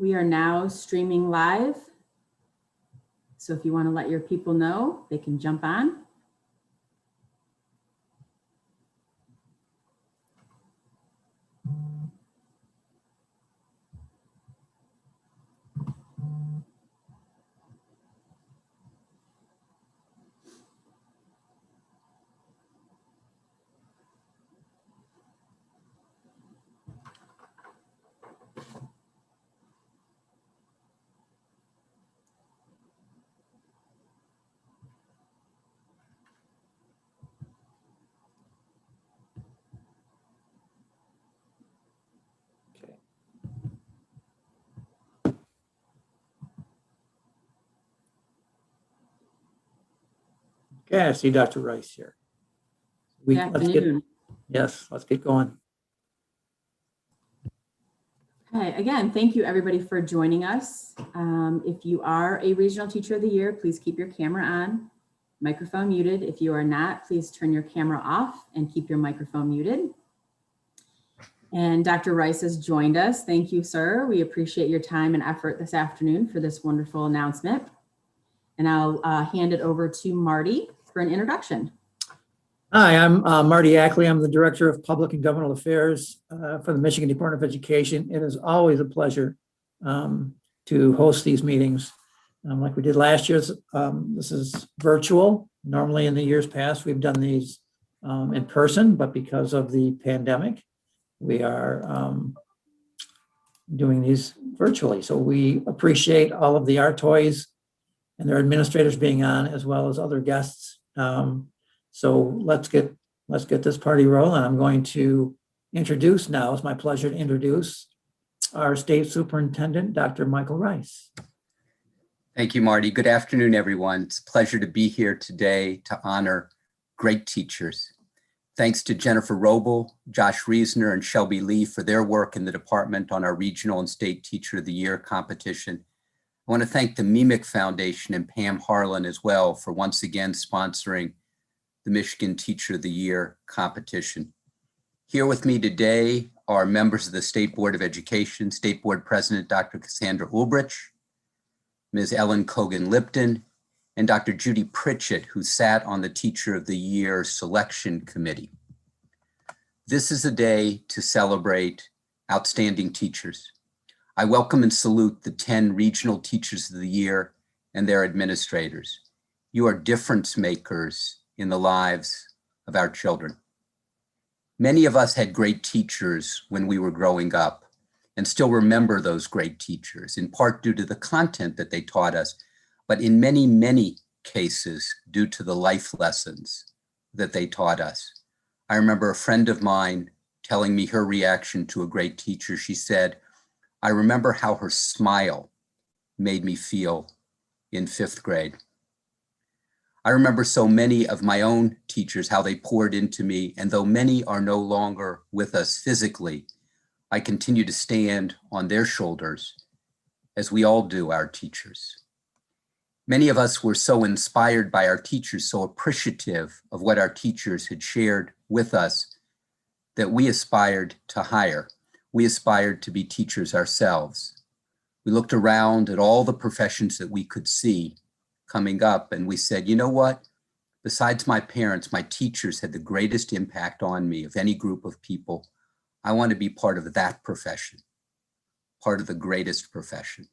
We are now streaming live. So if you want to let your people know, they can jump on. Okay, I see Dr. Rice here. Good afternoon. Let's get going. Okay, again, thank you everybody for joining us. If you are a Regional Teacher of the Year, please keep your camera on, microphone muted. If you are not, please turn your camera off and keep your microphone muted. And Dr. Rice has joined us. Thank you, sir. We appreciate your time and effort this afternoon for this wonderful announcement. And I'll hand it over to Marty for an introduction. Hi, I'm Marty Ackley. I'm the Director of Public and Governmental Affairs for the Michigan Department of Education. It is always a pleasure to host these meetings. Like we did last year, this is virtual. Normally in the years past, we've done these in person, but because of the pandemic, we are doing these virtually. So we appreciate all of the MTOYs and their administrators being on, as well as other guests. So let's get this party rolling. I'm going to introduce now. It's my pleasure to introduce our State Superintendent, Dr. Michael Rice. Thank you, Marty. Good afternoon, everyone. It's a pleasure to be here today to honor great teachers. Thanks to Jennifer Roble, Josh Reesner, and Shelby Lee for their work in the department on our Regional and State Teacher of the Year competition. I want to thank the MEMIC Foundation and Pam Harlan as well for once again sponsoring the Michigan Teacher of the Year competition. Here with me today are members of the State Board of Education, State Board President Dr. Cassandra Ulbrich, Ms. Ellen Kogan-Lipton, and Dr. Judy Pritchett, who sat on the Teacher of the Year Selection Committee. This is a day to celebrate outstanding teachers. I welcome and salute the 10 Regional Teachers of the Year and their administrators. You are difference makers in the lives of our children. Many of us had great teachers when we were growing up and still remember those great teachers, in part due to the content that they taught us, but in many, many cases due to the life lessons that they taught us. I remember a friend of mine telling me her reaction to a great teacher. She said, "I remember how her smile made me feel in 5th grade." I remember so many of my own teachers, how they poured into me, and though many are no longer with us physically, I continue to stand on their shoulders, as we all do, our teachers. Many of us were so inspired by our teachers, so appreciative of what our teachers had shared with us, that we aspired to higher. We aspired to be teachers ourselves. We looked around at all the professions that we could see coming up, and we said, you know what? Besides my parents, my teachers had the greatest impact on me of any group of people. I want to be part of that profession, part of the greatest profession.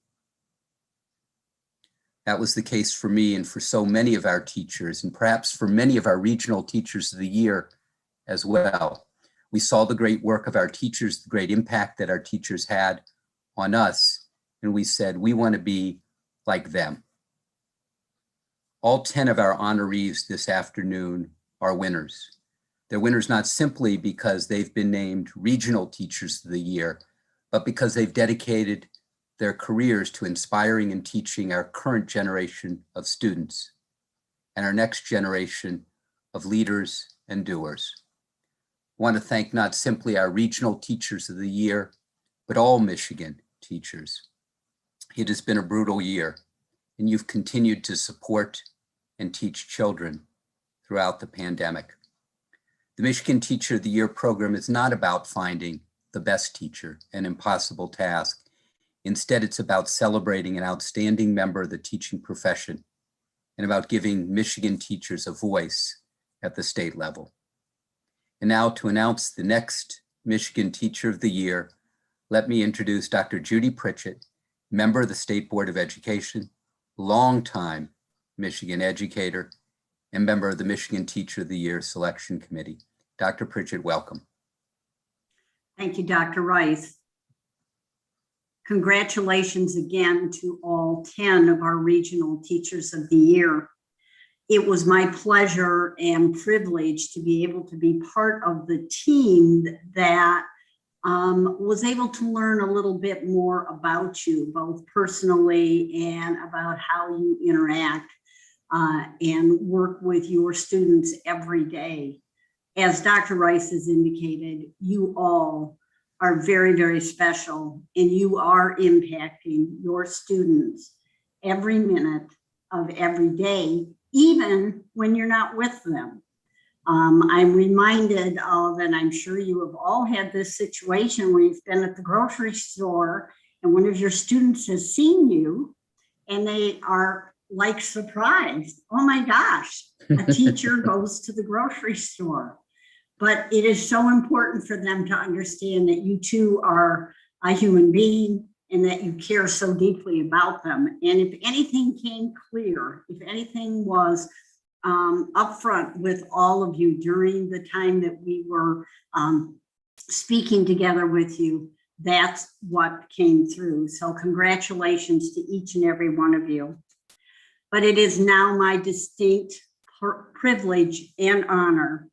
That was the case for me and for so many of our teachers, and perhaps for many of our Regional Teachers of the Year as well. We saw the great work of our teachers, the great impact that our teachers had on us, and we said, we want to be like them. All 10 of our honorees this afternoon are winners. They're winners not simply because they've been named Regional Teachers of the Year, but because they've dedicated their careers to inspiring and teaching our current generation of students and our next generation of leaders and doers. I want to thank not simply our Regional Teachers of the Year, but all Michigan teachers. It has been a brutal year, and you've continued to support and teach children throughout the pandemic. The Michigan Teacher of the Year program is not about finding the best teacher, an impossible task. Instead, it's about celebrating an outstanding member of the teaching profession and about giving Michigan teachers a voice at the state level. And now to announce the next Michigan Teacher of the Year, let me introduce Dr. Judy Pritchett, member of the State Board of Education, longtime Michigan educator, and member of the Michigan Teacher of the Year Selection Committee. Dr. Pritchett, welcome. Thank you, Dr. Rice. Congratulations again to all 10 of our regional teachers of the year. It was my pleasure and privilege to be able to be part of the team that was able to learn a little bit more about you, both personally and about how you interact and work with your students every day. As Dr. Rice has indicated, you all are very, very special, and you are impacting your students every minute of every day, even when you're not with them. I'm reminded of, and I'm sure you have all had this situation where you've been at the grocery store and one of your students has seen you and they are like surprised. Oh my gosh, a teacher goes to the grocery store. But it is so important for them to understand that you too are a human being and that you care so deeply about them. And if anything came clear, if anything was upfront with all of you during the time that we were speaking together with you, that's what came through. So congratulations to each and every one of you. But it is now my distinct privilege and honor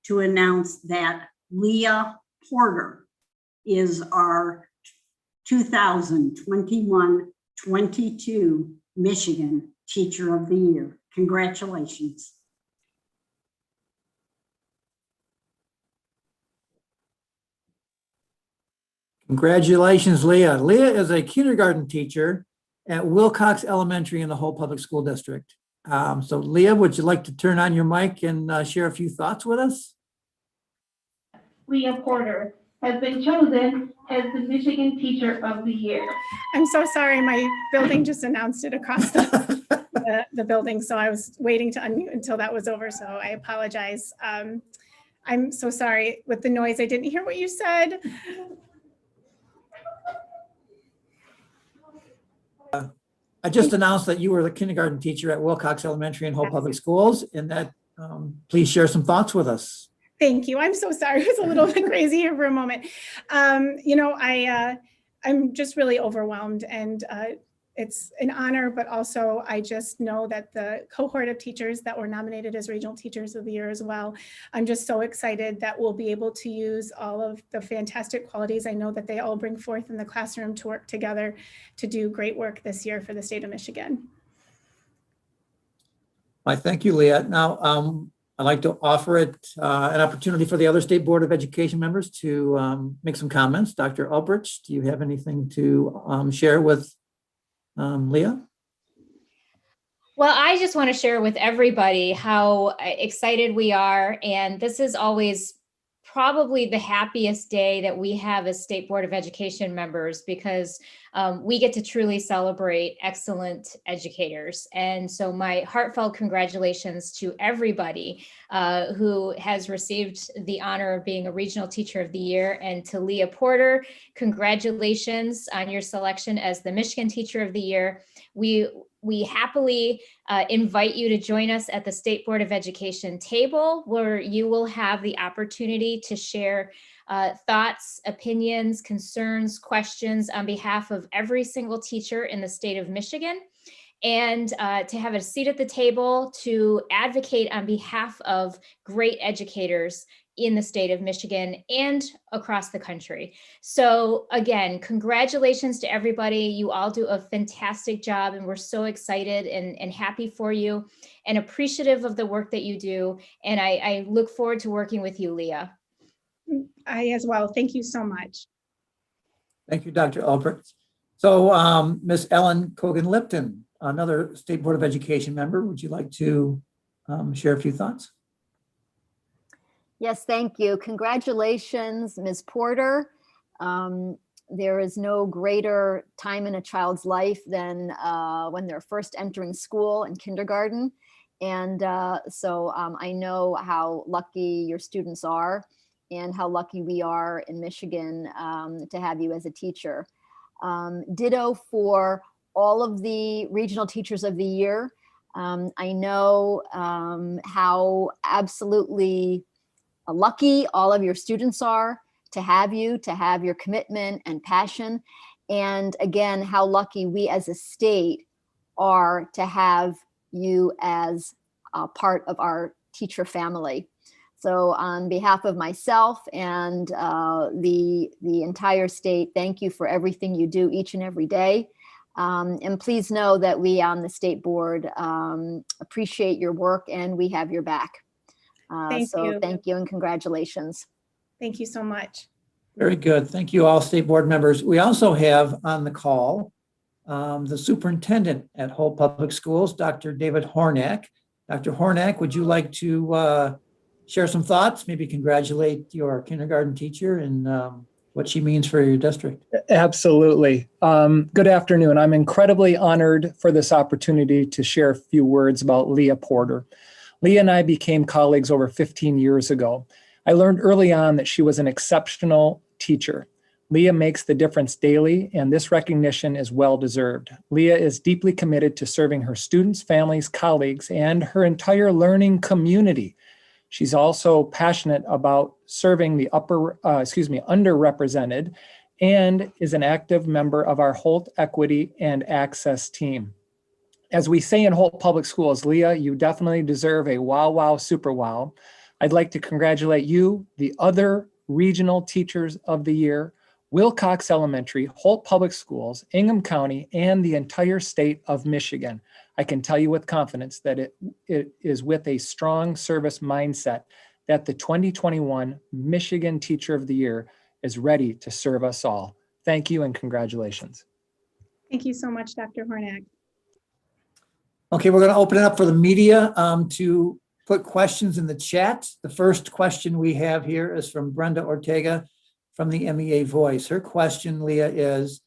to announce that Leah Porter is our 2021-22 Michigan Teacher of the Year. Congratulations. Congratulations, Leah. Leah is a kindergarten teacher at Wilcox Elementary in the whole public school district. So Leah, would you like to turn on your mic and share a few thoughts with us? Leah Porter has been chosen as the Michigan Teacher of the Year. I'm so sorry, my building just announced it across the building, so I was waiting to unmute until that was over, so I apologize. I'm so sorry with the noise, I didn't hear what you said. I just announced that you were the kindergarten teacher at Wilcox Elementary in Whole Public Schools, and that please share some thoughts with us. Thank you. I'm so sorry. It was a little bit crazy here for a moment. You know, I'm just really overwhelmed, and it's an honor, but also I just know that the cohort of teachers that were nominated as Regional Teachers of the Year as well, I'm just so excited that we'll be able to use all of the fantastic qualities I know that they all bring forth in the classroom to work together to do great work this year for the state of Michigan. I thank you, Leah. Now, I'd like to offer it an opportunity for the other State Board of Education members to make some comments. Dr. Albrecht, do you have anything to share with Leah? Well, I just want to share with everybody how excited we are. And this is always probably the happiest day that we have as State Board of Education members, because we get to truly celebrate excellent educators. And so my heartfelt congratulations to everybody who has received the honor of being a Regional Teacher of the Year. And to Leah Porter, congratulations on your selection as the Michigan Teacher of the Year. We happily invite you to join us at the State Board of Education table, where you will have the opportunity to share thoughts, opinions, concerns, questions on behalf of every single teacher in the state of Michigan, and to have a seat at the table to advocate on behalf of great educators in the state of Michigan and across the country. So again, congratulations to everybody. You all do a fantastic job, and we're so excited and happy for you and appreciative of the work that you do. And I look forward to working with you, Leah. I as well. Thank you so much. Thank you, Dr. Albrecht. So Ms. Ellen Cogan-Lipton, another State Board of Education member, would you like to share a few thoughts? Yes, thank you. Congratulations, Ms. Porter. There is no greater time in a child's life than when they're first entering school and kindergarten. And so I know how lucky your students are and how lucky we are in Michigan to have you as a teacher. Ditto for all of the regional teachers of the year. I know how absolutely lucky all of your students are to have you, to have your commitment and passion. And again, how lucky we as a state are to have you as a part of our teacher family. So on behalf of myself and the entire state, thank you for everything you do each and every day. And please know that we on the state board appreciate your work and we have your back. Thank you. Thank you and congratulations. Thank you so much. Very good. Thank you all state board members. We also have on the call the superintendent at Holt Public Schools, Dr. David Hornak. Dr. Hornak, would you like to share some thoughts, maybe congratulate your kindergarten teacher and what she means for your district? Absolutely. Good afternoon. I'm incredibly honored for this opportunity to share a few words about Leah Porter. Leah and I became colleagues over 15 years ago. I learned early on that she was an exceptional teacher. Leah makes the difference daily, and this recognition is well-deserved. Leah is deeply committed to serving her students, families, colleagues, and her entire learning community. She's also passionate about serving the underrepresented and is an active member of our Holt Equity and Access team. As we say in Holt Public Schools, Leah, you definitely deserve a wow, wow, super wow. I'd like to congratulate you, the other regional teachers of the year, Wilcox Elementary, Holt Public Schools, Ingham County, and the entire state of Michigan. I can tell you with confidence that it is with a strong service mindset that the 2021 Michigan Teacher of the Year is ready to serve us all. Thank you and congratulations. Thank you so much, Dr. Hornak. Okay, we're going to open it up for the media to put questions in the chat. The first question we have here is from Brenda Ortega from the MEA Voice. Her question, Leah, is,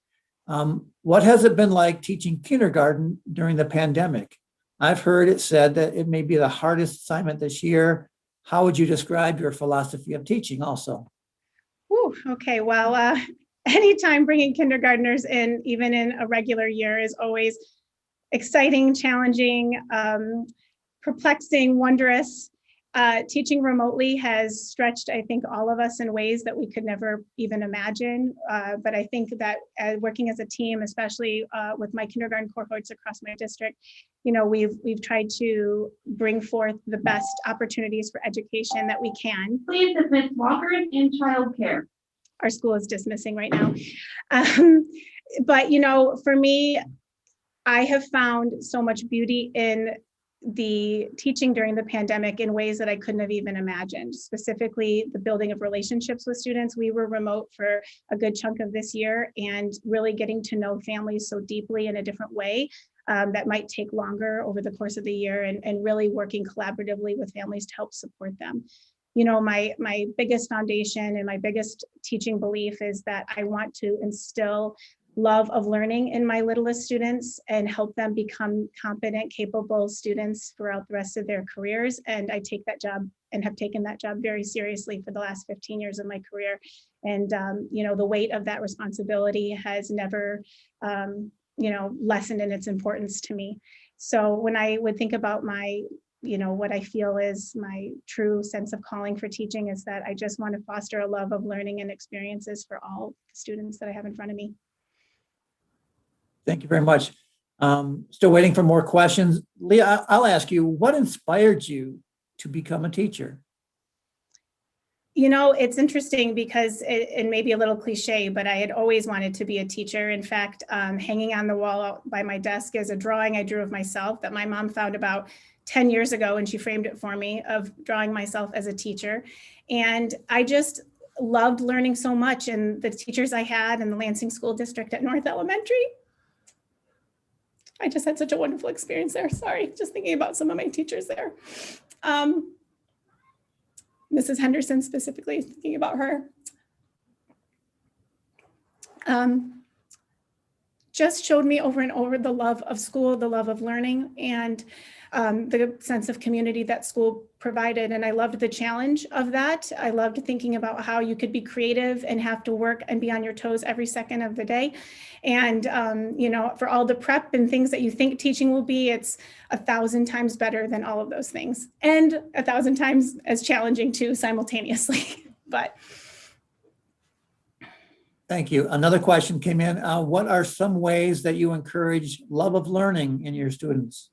what has it been like teaching kindergarten during the pandemic? I've heard it said that it may be the hardest assignment this year. How would you describe your philosophy of teaching also? Ooh, okay, well, anytime bringing kindergartners in, even in a regular year, is always exciting, challenging, perplexing, wondrous. Teaching remotely has stretched, I think, all of us in ways that we could never even imagine. But I think that working as a team, especially with my kindergarten cohorts across my district, you know, we've tried to bring forth the best opportunities for education that we can. Please dismiss walkers in childcare. Our school is dismissing right now. But, you know, for me, I have found so much beauty in the teaching during the pandemic in ways that I couldn't have even imagined, specifically the building of relationships with students. We were remote for a good chunk of this year, and really getting to know families so deeply in a different way that might take longer over the course of the year, and really working collaboratively with families to help support them. You know, my biggest foundation and my biggest teaching belief is that I want to instill love of learning in my littlest students and help them become competent, capable students throughout the rest of their careers. And I take that job and have taken that job very seriously for the last 15 years of my career. And, you know, the weight of that responsibility has never, you know, lessened in its importance to me. So when I would think about my, you know, what I feel is my true sense of calling for teaching is that I just want to foster a love of learning and experiences for all the students that I have in front of me. Thank you very much. Still waiting for more questions. Leah, I'll ask you, what inspired you to become a teacher? You know, it's interesting because it may be a little cliche, but I had always wanted to be a teacher. In fact, hanging on the wall by my desk is a drawing I drew of myself that my mom found about 10 years ago, and she framed it for me, of drawing myself as a teacher. And I just loved learning so much, and the teachers I had in the Lansing School District at North Elementary. I just had such a wonderful experience there. Sorry, just thinking about some of my teachers there. Mrs. Henderson specifically, thinking about her. just showed me over and over the love of school, the love of learning, and the sense of community that school provided. And I loved the challenge of that. I loved thinking about how you could be creative and have to work and be on your toes every second of the day. And, for all the prep and things that you think teaching will be, it's 1,000 times better than all of those things, and 1,000 times as challenging too simultaneously. But Thank you. Another question came in. What are some ways that you encourage love of learning in your students?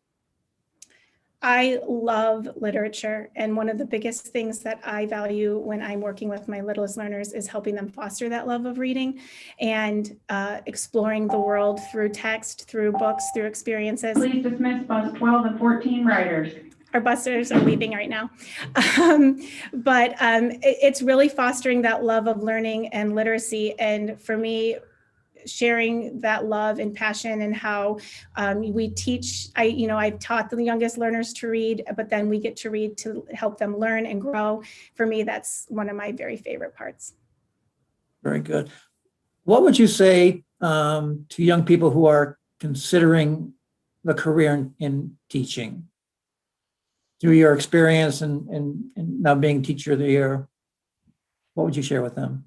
I love literature, and one of the biggest things that I value when I'm working with my littlest learners is helping them foster that love of reading and exploring the world through text, through books, through experiences. Please dismiss bus 12 and 14 riders. Our buses are leaving right now. But it's really fostering that love of learning and literacy. And for me, sharing that love and passion and how we teach, I've taught the youngest learners to read, but then we get to read to help them learn and grow. For me, that's one of my very favorite parts. Very good. What would you say to young people who are considering the career in teaching? Through your experience and now being Teacher of the Year, what would you share with them?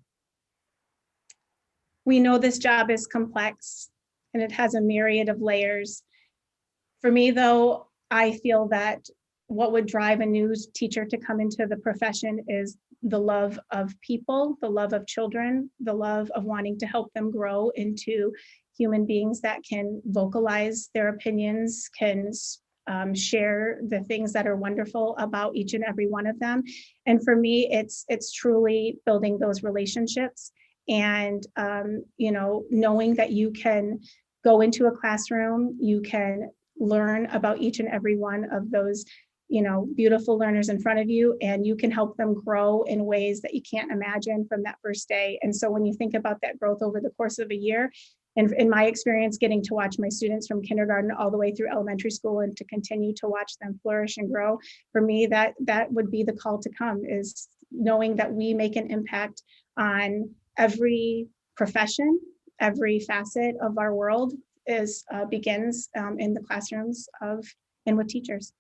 We know this job is complex and it has a myriad of layers. For me, though, I feel that what would drive a new teacher to come into the profession is the love of people, the love of children, the love of wanting to help them grow into human beings that can vocalize their opinions, can share the things that are wonderful about each and every one of them. And for me, it's truly building those relationships and, knowing that you can go into a classroom, you can learn about each and every one of those, beautiful learners in front of you, and you can help them grow in ways that you can't imagine from that first day. And so when you think about that growth over the course of a year, and in my experience, getting to watch my students from kindergarten all the way through elementary school and to continue to watch them flourish and grow, for me, that would be the call to come, is knowing that we make an impact on every profession, every facet of our world begins in the classrooms and with teachers.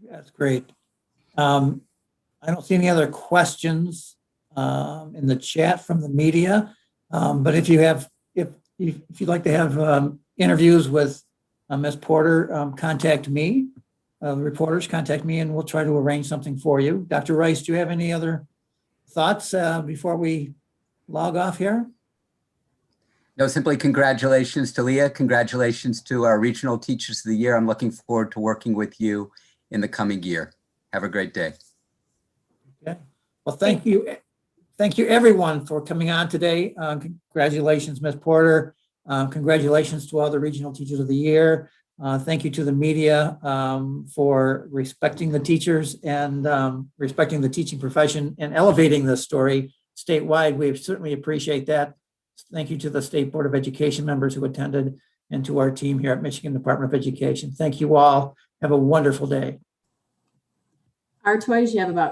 That's great. I don't see any other questions in the chat from the media. But if you'd like to have interviews with Ms. Porter, contact me. Reporters, contact me, and we'll try to arrange something for you. Dr. Rice, do you have any other thoughts before we log off here? No, simply congratulations to Leah. Congratulations to our Regional Teachers of the Year. I'm looking forward to working with you in the coming year. Have a great day. Okay. Well, thank you. Thank you, everyone, for coming on today. Congratulations, Ms. Porter. Congratulations to all the Regional Teachers of the Year. Thank you to the media for respecting the teachers and respecting the teaching profession and elevating this story statewide. We certainly appreciate that. Thank you to the State Board of Education members who attended and to our team here at Michigan Department of Education. Thank you all. Have a wonderful day. MTOYs, you have about